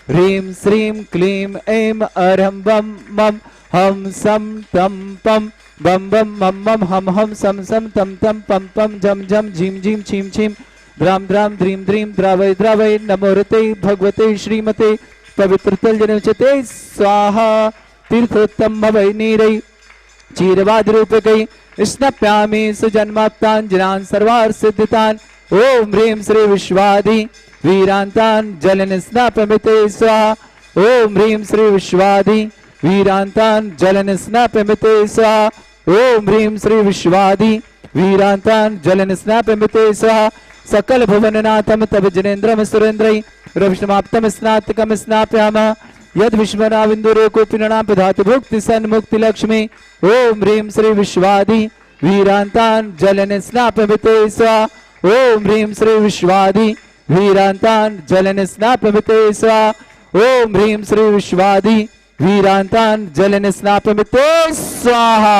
ह्रीं श्रीं क्लीं ऐं अरहं बम मम हम सम तम पम बम बम मम मम हम हम सम सम तम तम पम पम जम जम झीम झीम छीम छीम द्राम द्राम द्रीम द्रीम द्रावय द्रावय नमोरते भगवते श्रीमते पवित्रतल जनोचते स्वाहा तीर्थोत्तम भवै नीरै चीरवाद रूपकै स्नप्यामि सुजन्माप्तान् सर्वार्थ सिद्धितान् ओम ह्रीं श्री विश्वादि वीरांतान् जलन स्नापमिते स्वाहा ओम ह्रीं श्री विश्वादि वीरांतान् जलन स्नापमिते स्वाहा ओम ह्रीं श्री विश्वादि वीरांतान् जलन स्नापमिते स्वाहा सकल भुवननाथम तब जनेन्द्रम सुरेन्द्रै रविष्णमाप्तम स्नातकम स्नापयामः यद विश्वनाविंदुरे कोपिनणां प्रधातु भुक्ति सन्मुक्ति लक्ष्मी ओम ह्रीं श्री विश्वादि वीरांतान् जलन स्नापमिते स्वाहा ओम ह्रीं श्री विश्वादि वीरांतान् जलन स्नापमिते स्वाहा ओम ह्रीं श्री विश्वादि वीरांतान् जलन स्नापमिते स्वाहा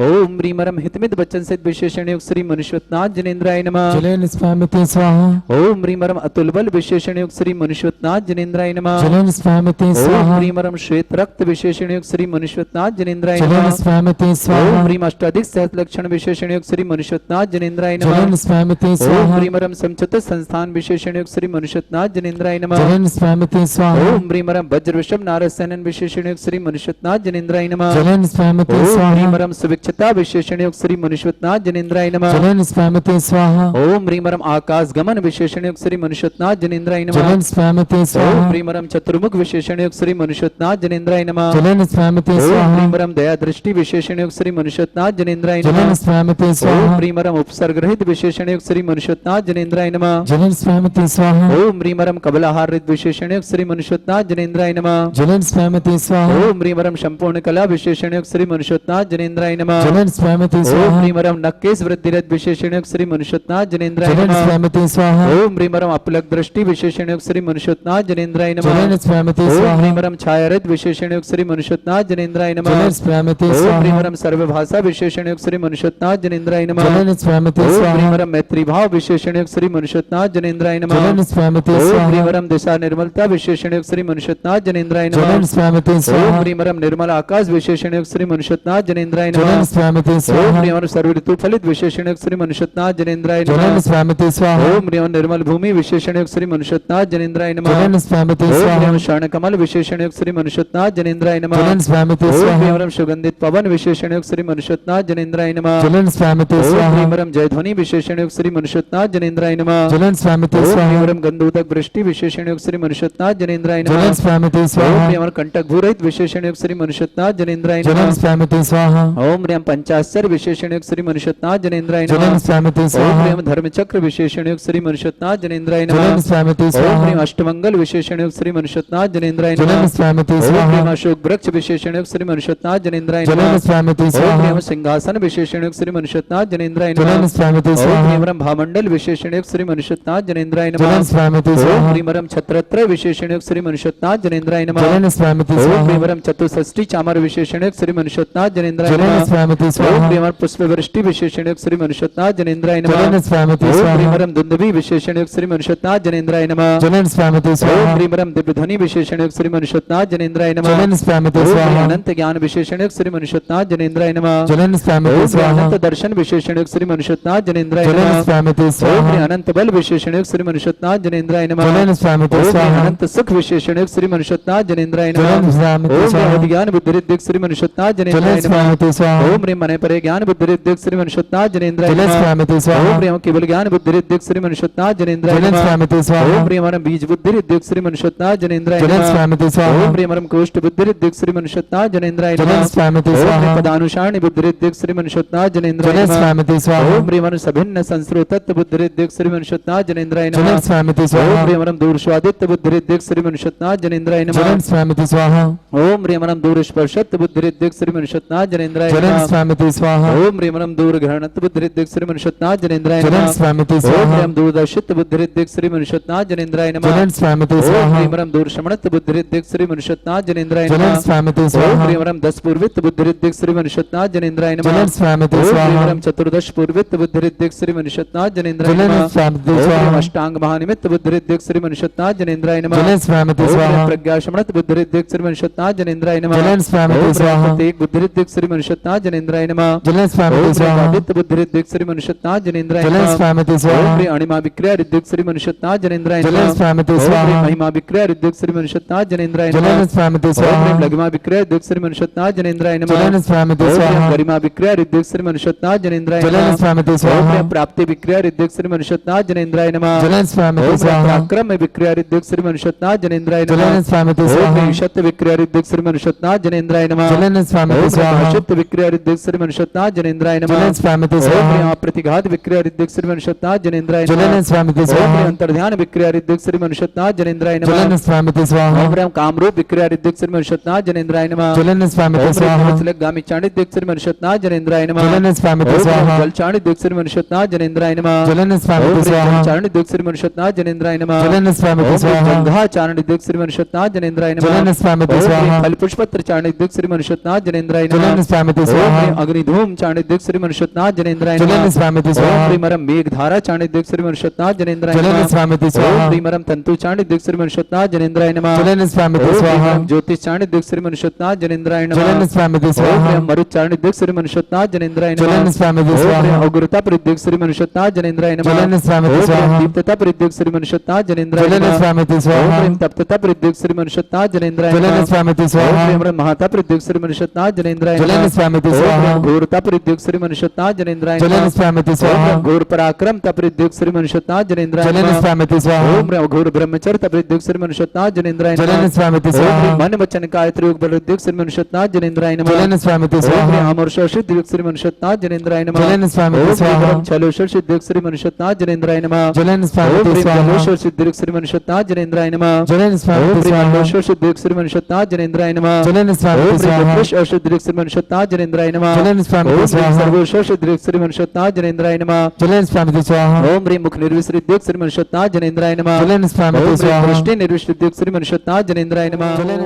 ओम ह्रीमरम हितमित बच्चन सिद्ध विशेषण युक्त श्री मनुष्यनाथ जनेन्द्राय नमः जलन स्नापमिते स्वाहा ओम ह्रीमरम अतुल बल विशेषण युक्त श्री मनुष्यनाथ जनेन्द्राय नमः जलन स्नापमिते ओम स्वाहा ह्रीमरम श्वेत रक्त विशेषण युक्त श्री मनुष्यनाथ जनेन्द्राय जलन नमः स्नापमिते ओम स्वाहा ह्रीम अष्टाधिक सहस्र लक्षण विशेषण युक्त श्री मनुष्यनाथ जनेन्द्राय नमः जलन स्नापमिते ओम स्वाहा ह्रीमरम समचत संस्थान विशेषण युक्त श्री मनुष्यनाथ जनेन्द्राय नमः जलन स्नापमिते स्वाहा ओम ह्रीमरम वज्र विषम नारसेनन विशेषण युक्त श्री मनुष्यनाथ जनेन्द्राय नमः जलन स्नापमिते ओम स्वाहा ह्रीमरम सुविक्षता विशेषण युक्त श्री मनुष्यनाथ जनेन्द्राय नमः जलन स्नापमिते स्वाहा ओम ह्रीमरम आकाश गमन विशेषण युक्त श्री मनुष्यनाथ जनेन्द्राय नमः जलन स्नापमिते ओम स्वाहा ह्रीमरम चतुर्मुख विशेषण युक्त श्री मनुष्यनाथ जनेन्द्राय नमः जलन स्नापमिते ओम स्वाहा ह्रीमरम दया दृष्टि विशेषण युक्त श्री मनुष्यनाथ जनेन्द्राय जलन नमः स्नापमिते ओम स्वाहा ह्रीमरम उपसर्ग रहित विशेषण युक्त श्री मनुष्यनाथ जनेन्द्राय नमः जलन स्नापमिते स्वाहा ओम ह्रीमरम कबलाहार रहित विशेषण युक्त श्री मनुष्यनाथ जनेन्द्राय नमः जलन स्नापमिते स्वाहा ओम ह्रीमरम संपूर्ण कला विशेषण युक्त श्री मनुष्यनाथ जनेन्द्राय नमः जलन स्नापमिते ओम स्वाहा ह्रीमरम नक्केश वृद्धिरत विशेषण युक्त श्री मनुष्यनाथ जनेन्द्राय जलन नमः स्नापमिते स्वाहा ओम ह्रीमरम अपलक दृष्टि विशेषण युक्त श्री मनुष्यनाथ जनेन्द्राय नमः जलन स्नापमिते ओम स्वाहा ह्रीमरम छायारहित विशेषण युक्त श्री मनुष्यनाथ जनेन्द्राय नमः जलन स्नापमिते ओम स्वाहा ह्रीमरम सर्वभाषा विशेषण युक्त श्री मनुष्यनाथ जनेन्द्राय नमः जलन स्नापमिते ओम स्वाहा ह्रीमरम मैत्री भाव विशेषण युक्त श्री मनुष्यनाथ जनेन्द्राय नमः जलन स्नापमिते ओम स्वाहा ह्रीमरम दिशा निर्मलता विशेषण युक्त श्री मनुष्यनाथ जनेन्द्राय नमः जलन स्नापमिते ओम स्वाहा ह्रीमरम निर्मल आकाश विशेषण युक्त श्री मनुष्यनाथ जनेन्द्राय नमः जलन स्नापमिते ओम स्वाहा ह्रीमरम सर्व ऋतु फलित विशेषण युक्त श्री मनुष्यनाथ जनेन्द्राय जलन नमः स्नापमिते स्वाहा ओम ह्रीमरम निर्मल भूमि विशेषण युक्त श्री मनुष्यनाथ जनेन्द्राय नमः जलन स्नापमिते ओम स्वाहा ह्रीमरम शरण कमल विशेषण युक्त श्री मनुष्यनाथ जनेन्द्राय नमः जलन स्नापमिते ओम स्वाहा ह्रीमरम सुगंधित पवन विशेषण युक्त श्री मनुष्यनाथ जनेन्द्राय नमः जलन स्नापमिते ओम स्वाहा ह्रीमरम जयध्वनि विशेषण युक्त श्री मनुष्यनाथ जनेन्द्राय नमः जलन स्नापमिते ओम स्वाहा ह्रीमरम गंधोदक वृष्टि विशेषण युक्त श्री मनुष्यनाथ जनेन्द्राय नमः जलन स्नापमिते ओम स्वाहा ह्रीमरम कंटक भूरहित विशेषण युक्त श्री मनुष्यनाथ जनेन्द्राय जलन नमः स्नापमिते स्वाहा ओम ह्रीम पंचाक्षर विशेषण युक्त श्री मनुष्यनाथ जनेन्द्राय नमः जलन स्नापमिते ओम स्वाहा ह्रीम धर्मचक्र विशेषण युक्त श्री मनुष्यनाथ जनेन्द्राय नमः जलन स्नापमिते ओम स्वाहा ह्रीम अष्टमंगल विशेषण युक्त श्री मनुष्यनाथ जनेन्द्राय जलन नमः स्नापमिते ओम स्वाहा ह्रीम अशोक वृक्ष विशेषण युक्त श्री मनुष्यनाथ जनेन्द्राय जलन नमः स्नापमिते ओम स्वाहा ह्रीम सिंहासन विशेषण युक्त श्री मनुष्यनाथ जनेन्द्राय जलन नमः स्नापमिते ओम स्वाहा ह्रीमरम भामंडल विशेषण युक्त श्री मनुष्यनाथ जनेन्द्राय नमः जलन स्नापमिते ओम स्वाहा ह्रीमरम छत्रत्र विशेषण युक्त श्री मनुष्यनाथ जनेन्द्राय नमः जलन स्नापमिते ओम स्वाहा ह्रीमरम चतुष्षष्टि चामर विशेषण युक्त श्री मनुष्यनाथ जनेन्द्राय जलन नमः स्नापमिते ओम स्वाहा ह्रीमरम पुष्पवृष्टि विशेषण युक्त श्री मनुष्यनाथ जनेन्द्राय नमः जलन स्नापमिते ओम स्वाहा ह्रीमरम दुंदुभि विशेषण युक्त श्री मनुष्यनाथ जनेन्द्राय नमः जलन स्नापमिते ओम स्वाहा ह्रीमरम दिव्यध्वनि विशेषण युक्त श्री मनुष्यनाथ जनेन्द्राय नमः जलन स्नापमिते ओम स्वाहा अनंत ज्ञान विशेषण युक्त श्री मनुष्यनाथ जनेन्द्राय नमः जलन स्नापमिते ओम स्वाहा अनंत दर्शन विशेषण युक्त श्री मनुष्यनाथ जनेन्द्राय जलन नमः स्नापमिते ओम स्वाहा अनंत बल विशेषण युक्त श्री मनुष्यनाथ जनेन्द्राय नमः जलन स्नापमिते ओम स्वाहा अनंत सुख विशेषण युक्त श्री मनुष्यनाथ जनेन्द्राय जलन नमः स्नापमिते ओम स्वाहा ज्ञान बुद्धि रिद्धिक श्री मनुष्यनाथ जलन जनेन्द्राय नमः स्नापमिते स्वाहा ओम ह्रीम मने परे ज्ञान बुद्धि रिद्धिक श्री मनुष्यनाथ जनेन्द्राय जलन नमः स्नापमिते ओम स्वाहा ह्रीम केवल ज्ञान बुद्धि रिद्धिक श्री मनुष्यनाथ जनेन्द्राय जलन नमः स्नापमिते स्वाहा ओम ह्रीम बीज बुद्धि रिद्धिक श्री मनुष्यनाथ जनेन्द्राय जलन नमः स्नापमिते स्वाहा ओम ह्रीम कोष्ठ बुद्धि रिद्धिक श्री मनुष्यनाथ जनेन्द्राय जलन नमः स्नापमिते ओम स्वाहा पदानुसार बुद्धि रिद्धिक श्री मनुष्यनाथ जनेन्द्राय जलन नमः स्नापमिते स्वाहा ओम ह्रीम सभिन्न संस्कृत बुद्धि रिद्धिक श्री मनुष्यनाथ जनेन्द्राय जलन नमः स्नापमिते ओम स्वाहा ह्रीम दूर स्वादित बुद्धि रिद्धिक श्री मनुष्यनाथ जनेन्द्राय नमः जलन स्नापमिते स्वाहा ओम ह्रीम दूर स्पर्शत बुद्धि रिद्धिक श्री मनुष्यनाथ जनेन्द्राय जलन स्वामिति स्वाहा ओम ह्रीं रं दूरग्रहणत्व बुद्धिरिद्दिक् श्री मनुष्यत्नाथ जनेन्द्राय ज्वलन नमः स्वामिति ओम स्वाहा ह्रीं दूरदर्शित बुद्धिरिद्दिक् श्री मनुष्यत्नाथ जनेन्द्राय नमः ज्वलन स्वामिति ओम स्वाहा ह्रीं रं दूरशमनत्व बुद्धिरिद्दिक् श्री मनुष्यत्नाथ जनेन्द्राय ज्वलन नमः स्वामिति ओम स्वाहा ह्रीं रं दस पूर्वित बुद्धिरिद्दिक् श्री मनुष्यत्नाथ जनेन्द्राय नमः ज्वलन स्वामिति ओम स्वाहा ह्रीं रं चतुर्दश पूर्वित बुद्धिरिद्दिक् श्री मनुष्यत्नाथ जनेन्द्राय ज्वलन नमः स्वामिति ओम ह्रीं स्वाहा अष्टांग महानिमित्त बुद्धिरिद्दिक् श्री मनुष्यत्नाथ जनेन्द्राय नमः ज्वलन स्वामिति ओम ह्रीं स्वाहा प्रज्ञाशमनत् बुद्धिरिद्दिक् श्री मनुष्यत्नाथ जनेन्द्राय नमः ज्वलन स्वामिति ओम ह्रीं स्वाहा प्रत्येक बुद्धिरिद्दिक् श्री मनुष्यत्नाथ जनेन्द्राय नमः ज्वलन स्वामिति ओम ह्रीं स्वाहा आदित्य बुद्धिरिद्दिक् श्री मनुष्यत्नाथ जनेन्द्राय ज्वलन नमः स्वामिति ओम स्वाहा ह्रीं अणिमा विक्रिया रिद्दिक् श्री मनुष्यत्नाथ जनेन्द्राय ज्वलन नमः स्वामिति ओम ह्रीं स्वाहा महिमा विक्रिया रिद्दिक् श्री मनुष्यत्नाथ जनेन्द्राय नमः ज्वलन स्वामिति ओम स्वाहा ह्रीं लघिमा विक्रिया रिद्दिक् श्री मनुष्यत्नाथ जनेन्द्राय नमः ज्वलन स्वामिति ओम ह्रीं स्वाहा गरिमा विक्रिया रिद्दिक् श्री मनुष्यत्नाथ जनेन्द्राय ज्वलन नमः स्वामिति ओम स्वाहा ह्रीं प्राप्ति विक्रिया रिद्दिक् श्री मनुष्यत्नाथ जनेन्द्राय नमः ज्वलन स्वामिति ओम ह्रीं स्वाहा पराक्रम विक्रिया रिद्दिक् श्री मनुष्यत्नाथ जनेन्द्राय नमः ज्वलन स्वामिति ओम स्वाहा ह्रीं शत विक्रिया रिद्दिक् श्री मनुष्यत्नाथ जनेन्द्राय नमः ज्वलन स्वामिति ओम स्वाहा ह्रीं अशुद्ध विक्रिया रिद्दिक् श्री मनुष्यत्नाथ जनेन्द्राय नमः ज्वलन स्वामिति ओम स्वाहा ह्रीं अप्रतिघात विक्रिया रिद्दिक् श्री मनुष्यत्नाथ जनेन्द्राय नमः ज्वलन स्वामिति ओम स्वाहा ह्रीं अंतर्ध्यान विक्रिया रिद्दिक् श्री मनुष्यत्नाथ जनेन्द्राय नमः ज्वलन स्वामिति स्वाहा ओम ह्रीं कामरूप विक्रिया रिद्दिक् श्री मनुष्यत्नाथ जनेन्द्राय नमः ज्वलन स्वामिति ओम ह्रीं स्वाहा गामी चाणिद्यक् श्री मनुष्यत्नाथ जनेन्द्राय नमः ज्वलन स्वामिति ओम ह्रीं स्वाहा जल चाणिद्यक् श्री मनुष्यत्नाथ जनेन्द्राय नमः ज्वलन ओम स्वामिति ह्रीं स्वाहा चाणिद्यक् श्री मनुष्यत्नाथ जनेन्द्राय नमः ज्वलन स्वामिति ओम ह्रीं स्वाहा गंगा चाणिद्यक् श्री मनुष्यत्नाथ जनेन्द्राय नमः ज्वलन स्वामिति ओम ह्रीं स्वाहा फल पुष्पत्र चाणिद्यक् श्री मनुष्यत्नाथ जनेन्द्राय नमः ज्वलन स्वामिति ओम स्वाहा ह्रीं अग्निधूम चाणिद्यक् श्री मनुष्यत्नाथ जनेन्द्राय ज्वलन नमः स्वामिति ओम स्वाहा ह्रीं मरम मेघधारा चाणिद्यक् श्री मनुष्यत्नाथ जनेन्द्राय ज्वलन नमः स्वामिति ओम स्वाहा ह्रीं मरम तंतु चाणिद्यक् श्री मनुष्यत्नाथ जनेन्द्राय नमः ज्वलन स्वामिति ओम ह्रीं स्वाहा मरम ज्योतिष चाणिद्यक् श्री मनुष्यत्नाथ जनेन्द्राय नमः ज्वलन स्वामिति ओम स्वाहा ह्रीं मरुत् चाणिद्यक् श्री मनुष्यत्नाथ जनेन्द्राय नमः ज्वलन स्वामिति ओम ह्रीं स्वाहा अगुरुता परिद्यक् श्री मनुष्यत्नाथ जनेन्द्राय नमः ज्वलन स्वामिति ओम ह्रीं स्वाहा दीप्तता परिद्यक् श्री मनुष्यत्नाथ जनेन्द्राय ज्वलन नमः स्वामिति ओम स्वाहा ह्रीं तप्तता परिद्यक् श्री मनुष्यत्नाथ जनेन्द्राय ज्वलन नमः स्वामिति ओम स्वाहा ह्रीं महाता परिद्यक् श्री मनुष्यत्नाथ जनेन्द्राय ज्वलन नमः स्वामिति ओम स्वाहा ह्रीं घोरता परिद्यक् श्री मनुष्यत्नाथ जनेन्द्राय ज्वलन नमः स्वामिति ओम स्वाहा ह्रीं घोर पराक्रम तपरिद्यक् श्री मनुष्यत्नाथ जनेन्द्राय ज्वलन नमः स्वामिति स्वाहा ओम ह्रीं घोर ब्रह्मचर्य तपरिद्यक् श्री मनुष्यत्नाथ जनेन्द्राय ज्वलन नमः स्वामिति ओम ह्रीं स्वाहा मन वचन कायत्र योग बलद्यक् श्री मनुष्यत्नाथ जनेन्द्राय नमः ज्वलन स्वामिति ओम ह्रीं स्वाहा अमर्ष सिद्धिक् श्री मनुष्यत्नाथ जनेन्द्राय नमः ज्वलन स्वामिति ओम ह्रीं स्वाहा परम छलोषर सिद्धिक् श्री मनुष्यत्नाथ जनेन्द्राय नमः ज्वलन ओम स्वामिति ह्रीं स्वाहा जलोषर सिद्धिक् श्री मनुष्यत्नाथ जनेन्द्राय नमः ज्वलन ओम स्वामिति ह्रीं स्वाहा अलोषर सिद्धिक् श्री मनुष्यत्नाथ जनेन्द्राय नमः ज्वलन ओम स्वामिति ह्रीं स्वाहा गणेश औषधिक् श्री मनुष्यत्नाथ जनेन्द्राय नमः ज्वलन ओम स्वामिति ह्रीं स्वाहा सर्वोषर सिद्धिक् श्री मनुष्यत्नाथ जनेन्द्राय नमः ज्वलन स्वामिति स्वाहा ओम ह्रीं मुख निर्विसृद्धिक् श्री मनुष्यत्नाथ जनेन्द्राय नमः ज्वलन ओम स्वामिति ह्रीं स्वाहा दृष्टि निर्विसृद्धिक् श्री मनुष्यत्नाथ जनेन्द्राय नमः ज्वलन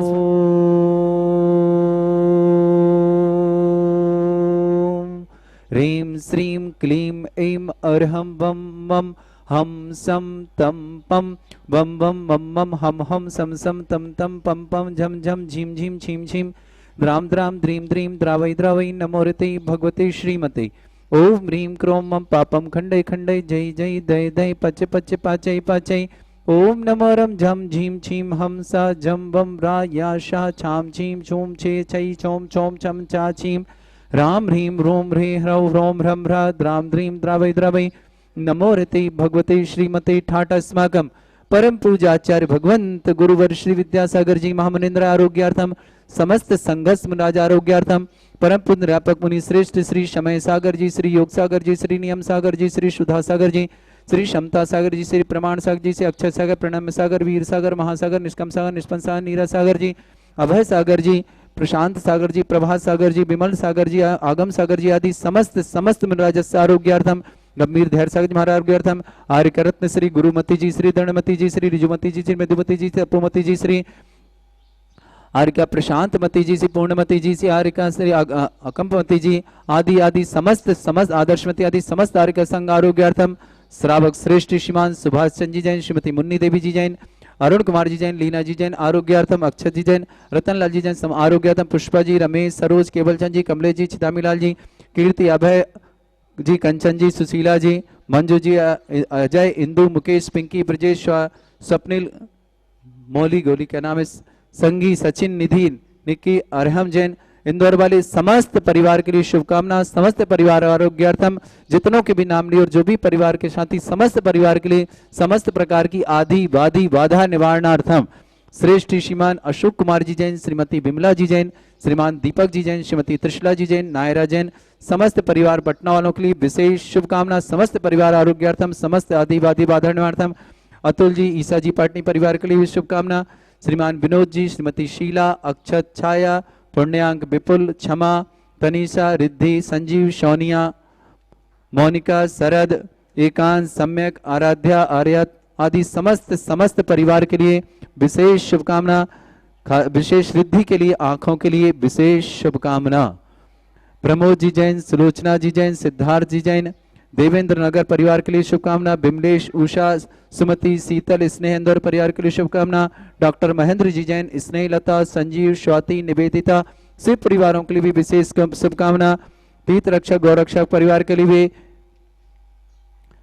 ह्रीं श्रीं क्लीं ऐं अर्हं वं मं हम सं तं पं वं वं मं मं हम सं सं तं तं पं पं झं झं झीं झीं छीं छीं द्रां द्रां द्रीं द्रीं द्रावै द्रावै नमोरते भगवते श्रीमते ओम ह्रीं क्रों मं पापं खण्डय खण्डय जय जय दय दय पच पच पाचय पाचय ओम नमो रं झं झीं छीं हम सा झं वं रा या शा छां छीं छूं छे छै छौं छौं छं चा छीं राम ह्रीं रों ह्रीं ह्रौं ह्रौं ह्रं ह्रा द्रां द्रीं द्रावै द्रावै नमो रते भगवते श्रीमते ठाट अस्माकं परम पूजाचार्य भगवंत गुरुवर श्री विद्यासागर जी महामुनिंद्र आरोग्यार्थम समस्त संघस मुराज आरोग्यार्थम परम पुण्यव्यापक मुनि श्रेष्ठ श्री शमय सागर जी, श्री योग सागर जी, श्री नियम सागर जी, श्री सुधा सागर जी, श्री क्षमता सागर जी, श्री प्रमाण सागर जी, श्री अक्षय सागर, प्रणम सागर, वीर सागर, महासागर, निष्कम सागर, निष्पन्न सागर, नीरा सागर जी, अभय सागर जी, प्रशांत सागर जी, प्रभात सागर जी, विमल सागर जी, आगम सागर जी आदि समस्त मुनिराजस आरोग्यार्थम गंभीर धैर्य सागर जी महाराज आरोग्यार्थम आर्य रत्न श्री गुरुमती जी, श्री दंडमती जी, श्री रिजुमती जी, श्री मधुमती जी, श्री अपोमती जी, श्री आर्यका प्रशांत मती जी, श्री पूर्णमती जी, श्री आर्यका श्री अकंपमती जी आदि आदि समस्त आदर्शमती आदि समस्त आर्यका संघ आरोग्यार्थम श्रावक श्रेष्ठ श्रीमान सुभाष चंद जी जैन, श्रीमती मुन्नी देवी जी जैन, अरुण कुमार जी जैन, लीना जी जैन आरोग्यार्थम, अक्षत जी जैन, रतनलाल जी जैन आरोग्यार्थम, पुष्पा जी, रमेश, सरोज, केवलचंद जी, कमलेश जी, चितामीलाल जी, कीर्ति, अभय जी, कंचन जी, सुशीला जी, मंजू जी, अजय, इंदु, मुकेश, पिंकी, ब्रजेश, स्वप्निल, मौली गोली क्या नाम है, संगी, सचिन, निधि, निक्की, अरहम जैन, इंदौर वाले समस्त परिवार के लिए शुभकामना। समस्त परिवार आरोग्यार्थम जितनों के भी नाम लिए और जो भी परिवार के साथी समस्त परिवार के लिए समस्त प्रकार की आदि वादी बाधा निवारणार्थम श्रेष्ठ श्रीमान अशोक कुमार जी जैन, श्रीमती विमला जी जैन, श्रीमान दीपक जी जैन, श्रीमती त्रिशला जी जैन, नायरा जैन, समस्त परिवार पटना वालों के लिए विशेष शुभकामना। समस्त परिवार आरोग्यार्थम समस्त आदि वादी बाधा निवारणार्थम अतुल जी, ईसा जी पाटनी परिवार के लिए शुभकामना। श्रीमान विनोद जी, श्रीमती शीला, अक्षत, छाया, पुण्यांक, विपुल, क्षमा, तनीषा, रिद्धि, संजीव, शौनिया, मोनिका, शरद, एकांत, सम्यक, आराध्या, आर्यत आदि समस्त परिवार के लिए विशेष शुभकामना। विशेष रिद्धि के लिए, आंखों के लिए विशेष शुभकामना। प्रमोद जी जैन, सुलोचना जी जैन, सिद्धार्थ जी जैन, देवेंद्र नगर परिवार के लिए शुभकामना। बिमलेश, उषा, सुमति, शीतल, स्नेह इंदौर परिवार के लिए शुभकामना। डॉक्टर महेंद्र जी जैन, स्नेह लता, संजीव, स्वाति, निवेदिता शिव परिवारों के लिए भी विशेष शुभकामना। तीर्थ रक्षक गौरक्षक परिवार के लिए भी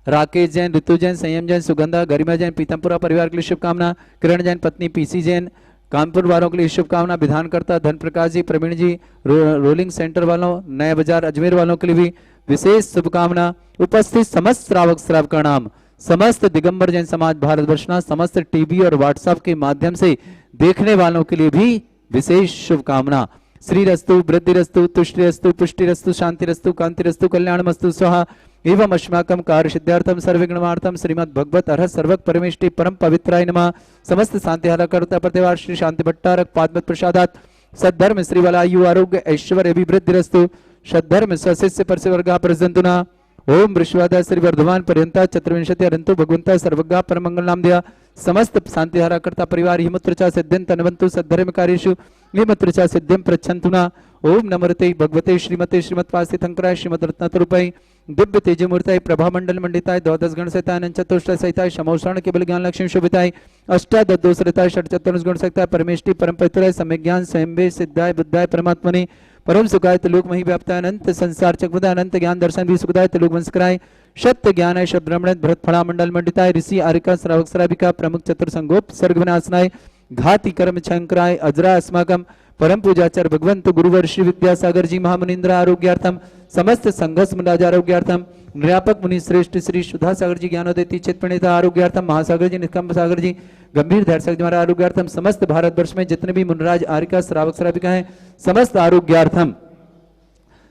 राकेश जैन, ऋतु जैन, संयम जैन, सुगंधा, गरिमा जैन, पीतमपुरा परिवार के लिए शुभकामना। किरण जैन पत्नी पीसी जैन, कानपुर वालों के लिए शुभकामना। विधानकर्ता धन प्रकाश जी, प्रवीण जी, रोलिंग सेंटर वालों, नया बाजार अजमेर वालों के लिए भी विशेष शुभकामना। उपस्थित समस्त श्रावक श्रावका नाम, समस्त दिगंबर जैन समाज भारतवर्षना, समस्त टीवी और व्हाट्सएप के माध्यम से देखने वालों के लिए भी विशेष शुभकामना। श्रीरस्तु, वृद्धिरस्तु, तुष्टिरस्तु, पुष्टिरस्तु, शांतिरस्तु, कांतिरस्तु, कल्याणमस्तु स्वाहा। एवं अस्माकं कार्य सिद्धार्थम सर्वविघ्नमार्थम श्रीमद् भगवत अर्हत सर्वक परमेष्टि परम पवित्राय नमः। समस्त शांति हरकर्ता प्रतिवार श्री शांति भट्टारक पादमत प्रसादात सद्धर्म श्रीवलायु आरोग्य ऐश्वर्य अभिवृद्धिरस्तु। सद्धर्म स्वशिष्य परसेवर्गा प्रसंतुना। ओम वृषवादा श्री वर्धमान पर्यंता चतुर्विंशति अरंतु भगवंता सर्वज्ञा परमंगल नाम दिया। समस्त शांति हराकर्ता परिवार हिमत्रचा सिद्धिं तनवंतु सद्धर्म कार्येषु हिमत्रचा सिद्धिं प्रच्छन्तुना। ओम नमोते भगवते श्रीमते श्रीमत्वासी थंकराय श्रीमद रत्नतरूपाय दिव्य तेजमूर्ताय प्रभा मंडल मंडिताय द्वादश गण सहिताय अनंत चतुष्ट सहिताय समोषण केवल ज्ञान लक्ष्मी शोभिताय अष्टादश सहिताय षट चतुर्दश गुण सहिताय परमेष्टि परम पवित्राय सम्यक ज्ञान स्वयंभे सिद्धाय बुद्धाय परमात्मने परम सुखाय त्रिलोक मही व्याप्ताय अनंत संसार चक्रवदाय अनंत ज्ञान दर्शन भी सुखदाय त्रिलोक वंशकराय सत्य ज्ञानाय शब्द ब्रह्मण भरत फला मंडल मंडिताय ऋषि आरिका श्रावक श्राविका प्रमुख चतुर्संगोप सर्ग विनाशनाय घाति कर्म शंकराय अजरा अस्माकम परम पूजाचार्य भगवंत गुरुवर श्री विद्यासागर जी महामुनिंद्र आरोग्यार्थम समस्त संघर्ष मुराज आरोग्यार्थम निर्यापक मुनि श्रेष्ठ श्री सुधा सागर जी ज्ञानोदयती चित्पणिता आरोग्यार्थम महासागर जी निष्कंभ सागर जी गंभीर दर्शक जी महाराज आरोग्यार्थम समस्त भारतवर्ष में जितने भी मुनराज आरिका श्रावक श्राविका हैं समस्त आरोग्यार्थम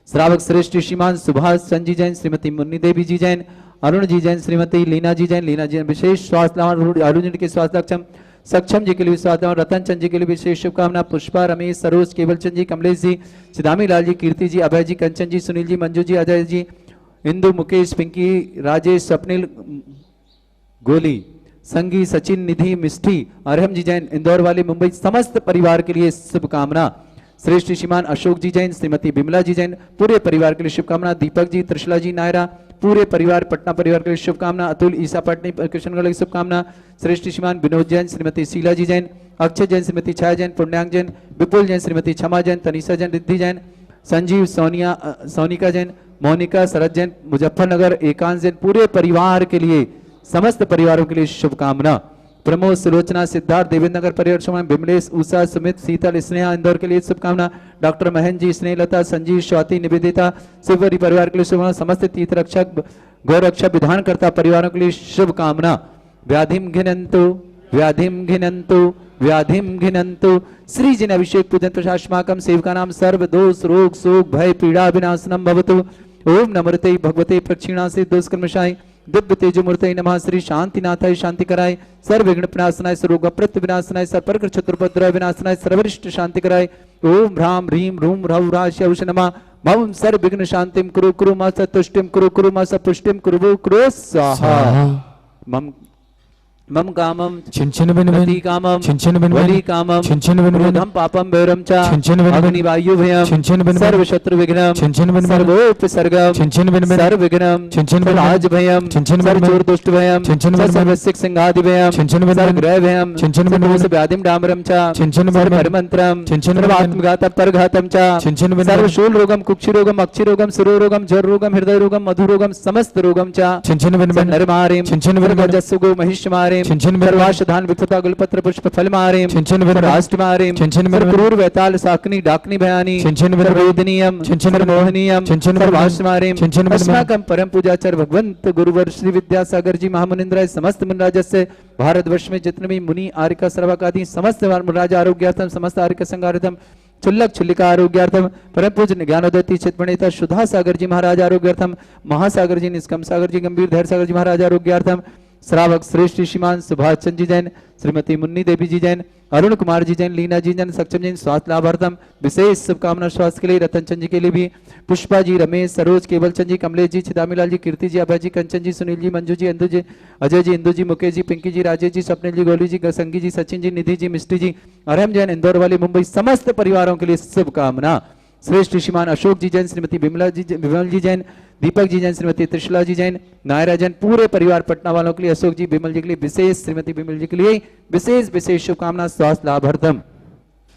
श्रावक श्रेष्ठ श्रीमान सुभाष चंद जी जैन श्रीमती मुन्नी देवी जी जैन अरुण जी जैन श्रीमती लीना जी जैन विशेष स्वास्थ्य अरुण जी के स्वास्थ्य लक्षम सक्षम जी के लिए स्वास्थ्य रतन चंद जी के लिए विशेष शुभकामना। पुष्पा, रमेश, सरोज, केवल चंद जी, कमलेश जी, सिदामी लाल जी, कीर्ति जी, अभय जी, कंचन जी, सुनील जी, मंजू जी, अजय जी, इंदु, मुकेश, पिंकी, राजेश, स्वप्निल, गोली, संगी, सचिन, निधि, मिष्ठी, अरहम जी जैन इंदौर वाले मुंबई समस्त परिवार के लिए शुभकामना। श्रेष्ठ श्रीमान अशोक जी जैन श्रीमती बिमला जी जैन पूरे परिवार के लिए शुभकामना। दीपक जी, त्रिशला जी, नायरा पूरे परिवार पटना परिवार के लिए शुभकामना। अतुल, ईसा पटनी कृष्णगढ़ की शुभकामना। श्रेष्ठ श्रीमान विनोद जैन श्रीमती शीला जी जैन, अक्षय जैन श्रीमती छाया जैन, पुण्यांग जैन, विपुल जैन श्रीमती क्षमा जैन, तनीषा जैन, रिद्धि जैन, संजीव, सोनिका जैन, मोनिका, शरद जैन, मुजफ्फरनगर, एकांत जैन पूरे परिवार के लिए समस्त परिवारों के लिए शुभकामना। प्रमोद, सुलोचना, सिद्धार्थ, देवेंद्र नगर परिवार, बिमलेश, उषा, सुमित, शीतल, स्नेहा इंदौर के लिए शुभकामना। डॉक्टर महेंद्र जी, स्नेह लता, संजीव, स्वाति, निवेदिता शिवरी परिवार के लिए शुभकामना। समस्त तीर्थ रक्षक गौरक्षक विधानकर्ता परिवारों के लिए शुभकामना। व्याधिम घिनंतु व्याधिम घिनंतु व्याधिम घिनंतु श्री जिन अभिषेक पूजन प्रशासमाकम सेवका नाम सर्व दोष रोग शोक भय पीड़ा विनाशनम भवतु। ओम नमोते भगवते प्रक्षिणा से दोषकर्मशाय दिव्य तेजमूर्तये नमः। श्री शांतिनाथाय शांति कराय सर्व विघ्न विनाशनाय सर्व प्रत्य विनाशनाय सर्पर चतुर्पद्रव विनाशनाय सर्वरिष्ट शांति कराय। ओम ह्राम ह्रीम रूम ह्रौ ह्राश्यवश नमः। मम सर्व विघ्न शांतिम कुरु कुरु मा सतुष्टिम कुरु मा सपुष्टिम कुरु कुरु स्वाहा। मम कामम छिन बिन कामम छिन बिन वली कामम छिन बिन क्रोधम पापम वैरम च छिन बिन अग्नि वायु भयम छिन बिन सर्व शत्रु विघ्नम छिन बिन सर्वोपसर्गम छिन बिन सर्व विघ्नम छिन बिन राज भयम सर्व चोर दुष्ट भयम सर्व सिक सिंहादि भयम छिन बिन सर्व ग्रह भयम छिन बिन व्याधिम डामरम च छिन सर्व परमंत्रम सर्व आत्मघातम परघातम च छिन बिन सर्व शूल रोगम कुक्षि रोगम अक्षि रोगम शिरो रोगम जर रोगम हृदय रोगम मधु रोगम समस्त रोगम च छिन बिन नर मारेम छिन बिन जस्सु गो महिष मारेम छिन बिन धान विफता गुलपत्र पुष्प फल मारेम छिन बिन राष्ट्र मारेम छिन बिन क्रूर वैताल साकनी डाकनी भयानी छिन बिन वेदनीयम मोहनीयम सर्वाश्र मारेम छिन अस्माकं परम पूजाचार्य भगवंत गुरुवर श्री विद्यासागर जी महामुनिंद्राय समस्त मुनिराजस्य भारतवर्ष में जितने भी मुनि आर्यका श्रावक आदि समस्त मुनिराज आरोग्यार्थम समस्त आर्यका संगार्थम चुल्लक चुल्लिका आरोग्यार्थम परम पूज्य ज्ञानोदयती चित्पणिता सुधा सागर जी महाराज आरोग्यार्थम महासागर जी निष्कम सागर जी गंभीर धैर्य सागर जी महाराज आरोग्यार्थम श्रावक श्रेष्ठ श्रीमान सुभाष चंद्र जी जैन, श्रीमती मुन्नी देवी जी जैन, अरुण कुमार जी जैन, लीना जी जैन, सक्षम जैन, स्वास्थ्य लाभार्थम विशेष शुभकामना स्वास्थ्य के लिए, रतन चंद जी के लिए भी, पुष्पा जी, रमेश, सरोज, केवल चंद जी, कमलेश जी, छिदामीलाल जी, कीर्ति जी, अभय जी, कंचन जी, सुनील जी, मंजू जी, अंदु जी, अजय जी, इंदु जी, मुकेश जी, पिंकी जी, राजेश जी, स्वप्निल जी, गोली जी, संगी जी, सचिन जी, निधि जी, मिष्टी जी, अरहम जैन, इंदौर वाली, मुंबई, समस्त परिवारों के लिए शुभकामना। श्रेष्ठ श्रीमान अशोक जी जैन, श्रीमती विमल जी जैन, दीपक जी जैन, श्रीमती त्रिशला जी जैन, नायरा जैन, पूरे परिवार पटना वालों के लिए, अशोक जी, विमल जी के लिए विशेष, श्रीमती विमल जी के लिए विशेष शुभकामना स्वास्थ्य लाभार्थम।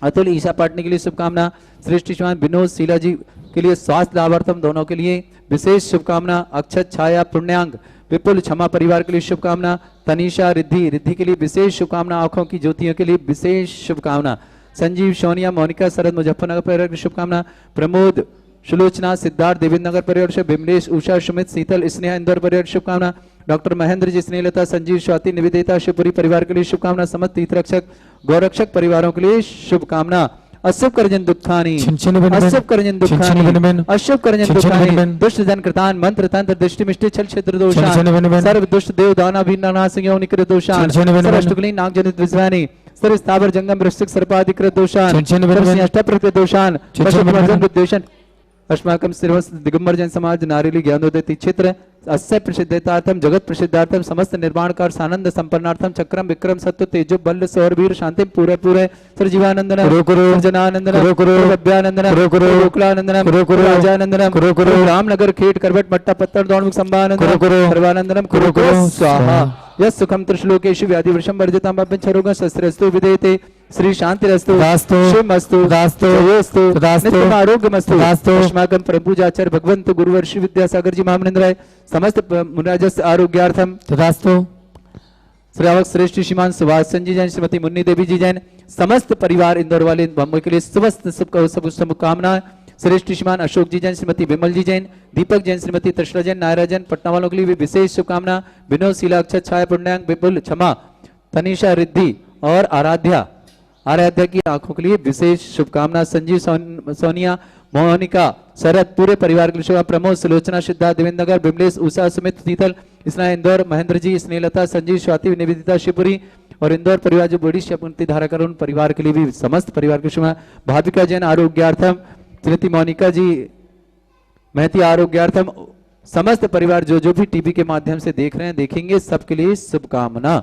अतुल ईशा पाटनी के लिए शुभकामना। श्रेष्ठ श्रीमान विनोद शीला जी के लिए स्वास्थ्य लाभार्थम दोनों के लिए विशेष शुभकामना। अक्षत छाया पुण्यांग विपुल क्षमा परिवार के लिए शुभकामना। तनीषा रिद्धि के लिए विशेष शुभकामना। आंखों की ज्योतियों के लिए विशेष शुभकामना। संजीव, सोनिया, मोनिका, शरद मुजफ्फरनगर परिवार की शुभकामना। प्रमोद, सुलोचना, सिद्धार्थ, देवेंद्र नगर परिवार से भीमलेश, उषा, सुमित, शीतल, स्नेहा, इंदौर परिवार की शुभकामना। डॉक्टर महेंद्र जी, स्नेहलता, संजीव, स्वाति, निवेदिता, शिवपुरी परिवार के लिए शुभकामना। समस्त तीर्थरक्षक गौरक्षक परिवारों के लिए शुभकामना। अशुभ करजन दुखानी, अशुभ करजन दुखानी, अशुभ करजन दुखानी, दुष्ट जन कृतान मंत्र तंत्र दृष्टि मिष्टि छल क्षेत्र दोषान, सर्व दुष्ट देव दाना भी नानासिंह निकृत दोषान, सर्वष्टकुलीन नाग जनित विज्ञानी, सर्व स्थावर जंगम वृश्चिक सर्पाधिकृत दोषान, सर्व अष्टप्रकृत दोषान, पशुवर्जन विद्वेषण अस्माकं श्रीवत्स दिगंबर जैन समाज नारेली ज्ञानोदय क्षेत्र अस्य प्रसिद्धार्थम जगत प्रसिद्धार्थम समस्त निर्माण कार सानंद संपन्नार्थम चक्रम विक्रम सत्व तेजो बल सौर वीर शांति पूरे सर्वजीवानंदन जनानंदन अभ्यानंदन गोकुलानंदन राजानंदन रामनगर खेट करवट मट्टा पत्थर दौड़ संभानंदन सर्वानंदनम स्वाहा यस सुखम त्रिश्लोकेषु व्याधि वृषम वर्जितां पापञ्चरोगं शस्त्रस्तु विधेयते श्री शांतिरस्तु शिवमस्तु जयोस्तु नित्यम आरोग्यमस्तु अस्माकं परम पूजाचार्य भगवंत गुरुवर श्री विद्यासागर जी महामनिंद्राय समस्त मुनिराजस्य आरोग्यार्थम तथास्तु। श्रावक श्रेष्ठ श्रीमान सुभाष चंद्र जी जैन, श्रीमती मुन्नी देवी जी जैन, समस्त परिवार इंदौर वाले बम्बई के लिए समस्त शुभकामनाएं। श्रेष्ठ श्रीमान अशोक जी जैन, श्रीमती विमल जी जैन, दीपक जैन, श्रीमती त्रिशला जैन, नायरा जैन, पटना वालों के लिए भी विशेष शुभकामना। विनोद शीला, अक्षत छाया पुण्यांग विपुल क्षमा, तनीषा रिद्धि और आराध्या की आंखों के लिए विशेष शुभकामना। संजीव, सोनिया, मोनिका, शरद, पूरे परिवार के लिए। प्रमोद, सुलोचना, सिद्धार्थ, देवेंद्र नगर, बिमलेश, उषा, सुमित, शीतल, स्नेहा, इंदौर, महेंद्र जी, स्नेहलता, संजीव, स्वाति, निवेदिता, शिवपुरी और इंदौर परिवार जो बड़ी शक्ति धारा कर उन परिवार के लिए भी समस्त परिवार के शुभ। भाविका जैन आरोग्यार्थम, श्रीमती मोनिका जी महती आरोग्यार्थम, समस्त परिवार जो भी टीवी के माध्यम से देख रहे हैं देखेंगे सबके लिए शुभकामना।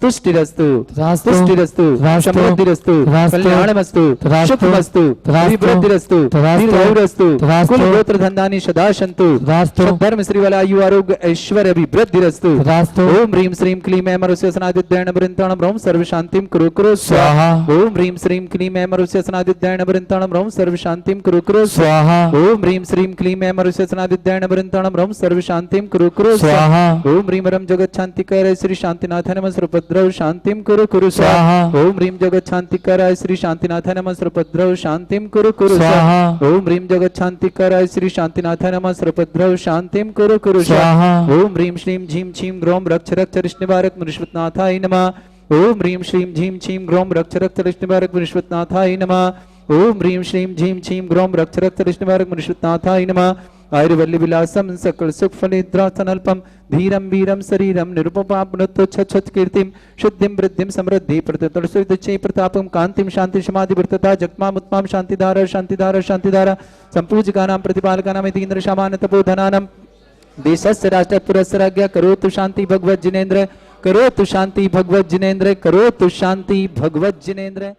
तुष्टिरस्तु तुष्टिरस्तु समृद्धिरस्तु कल्याणमस्तु सुखमस्तु विवृद्धिरस्तु दीर्घायुरस्तु कुल गोत्र धन्धानि सदा सन्तु धर्म श्री वाला आयु आरोग्य ऐश्वर्य अभिवृद्धिरस्तु। ओम ह्रीं श्रीं क्लीं ऐं मरुष्यसनादिद्यैण वृन्ताणं ह्रौं सर्व शांतिं कुरु स्वाहा। ओम ह्रीं श्रीं क्लीं ऐं मरुष्यसनादिद्यैण वृन्ताणं ह्रौं सर्व शांतिं कुरु स्वाहा। ओम ह्रीं श्रीं क्लीं ऐं मरुष्यसनादिद्यैण वृन्ताणं ह्रौं सर्व शांतिं कुरु स्वाहा। ओम ह्रीं रं जगत शांतिकर श्री शांतिनाथाय नमः सर्वभद्रौ शांतिं कुरु स्वाहा। ओम ह्रीं जगत शांतिकर श्री शांतिनाथाय नमः सर्वभद्रौ शांतिं कुरु स्वाहा। ओम ह्रीं जगत शांतिकर श्री शांतिनाथाय नमः सर्वभद्रौ शांतिं कुरु स्वाहा। ओम ह्रीं श्रीं झीं छीं ग्रौं रक्ष रक्ष ऋष्णिवारक मुनिश्वतनाथाय नमः। ओम ह्रीं श्रीं झीं छीं ग्रौं रक्ष रक्ष ऋष्णिवारक मुनिश्वतनाथाय नमः। ओम ह्रीं श्रीं झीं छीं ग्रौं रक्ष रक्ष ऋष्णिवारक मुनिश्वतनाथाय नमः। आयुर्वल्ली विलासम सकल सुख फलिद्रासनल्पम धीरम वीरम शरीरम निरुपमापनुत्तो छछ कीर्तिम शुद्धिं वृद्धिं समृद्धि प्रतितुलसितचे प्रतापम कांतिम शांति समाधि वृत्तता जगमाम उत्तम शांतिधारा शांतिधारा शांतिधारा संपूजकानां प्रतिपालकानां इतीन्द्र शामान तपोधनानां देशस्य राष्ट्रपुरस्य राज्ञा करोतु शांति भगवत जिनेन्द्र करोतु शांति भगवत जिनेन्द्र करोतु शांति भगवत जिनेन्द्र।